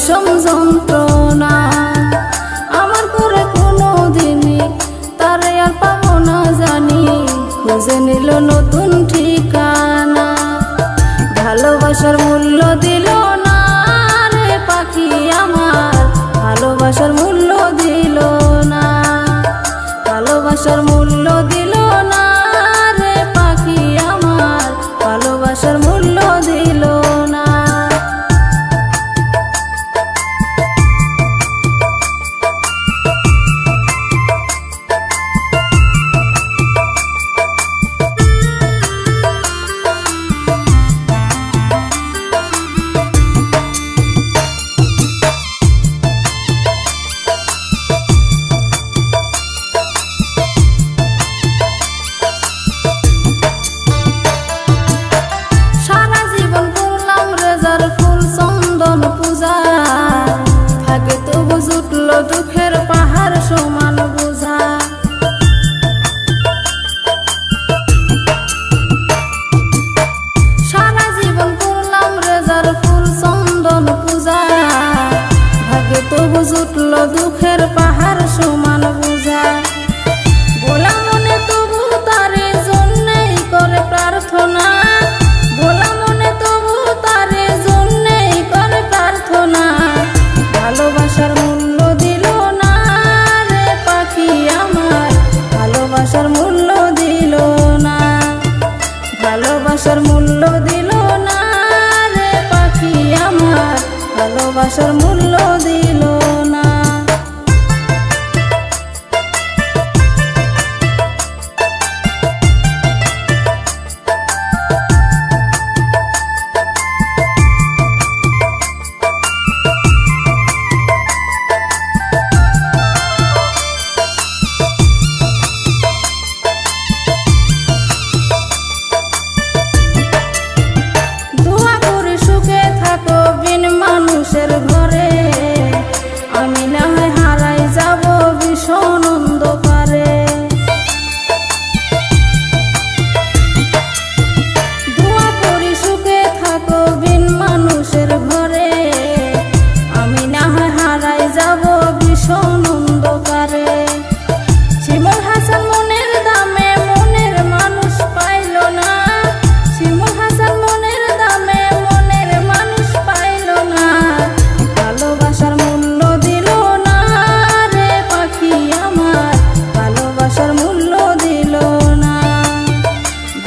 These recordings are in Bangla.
বিষম যন্ত্রণা। আমার করে কোনো দিনই তারে আর পাবো না জানি, খুঁজে নিল নতুন ঠিকানা। ভালোবাসার মূল্য দিল না রে পাখি আমার, ভালোবাসার মূল্য দিল না, ভালোবাসার মূল্য দিল না রে পাখি আমার, ভালোবাসার মূল্য দিল না। দুঃখের পাহাড় সমান বোঝা, সারা জীবন করলাম রেজার ফুল চন্দন পূজা, ভাগ্যে তবু জুটল দুঃখের পাহাড় সমান বোঝা। ভোলা মনে তবু তারে জন্যেই করে প্রার্থনা, ভোলা মনে তবু তারে জন্যেই করে প্রার্থনা। ভালোবাসার মূল্য দিল না রে পাখি আমার, ভালোবাসার মূল্য দিল না, ভালোবাসার মূল্য দিল না রে পাখি আমার, ভালোবাসার মূল্য দিল না। মানুষের ঘরে আমি না হয় হারাই যাব ভীষণ অন্ধকারে, দোয়া করি সুখে থাকো বিন মানুষের ঘরে, আমি না হয় হারাই যাব ভীষণ অন্ধকারে। শিমুল হাসান মনের দামে মনের মানুষ পাইল না, শিমুল হাসান মনের দামে মনের মানুষ পাইল না। ভালোবাসার মূল্য দিল না রে পাখি আমার, ভালোবাসার মূল্য দিল না,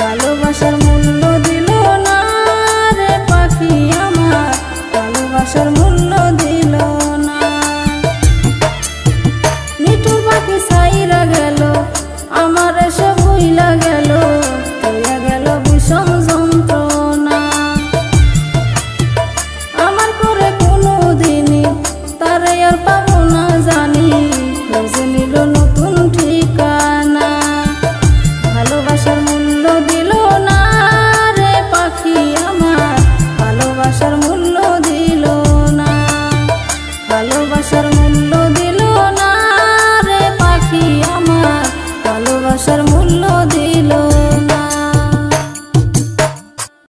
ভালোবাসার মূল্য দিল না রে পাখি আমার, ভালোবাসার মূল্য দিল না। নিঠুর পাখি ছাইরা গেল আমার এসে ভুইলা গেল, হইয়া গেল বিষম যন্ত্রণা। আমার করে কোনো দিনই তারে আর পাবো না জানি, খুঁজে নিল নতুন ঠিকানা। ভালোবাসার মূল্য দিল না রে পাখি আমার, ভালোবাসার মূল্য দিল না, ভালোবাসার মূল্য দিল না রে পাখি আমার, ভালোবাসার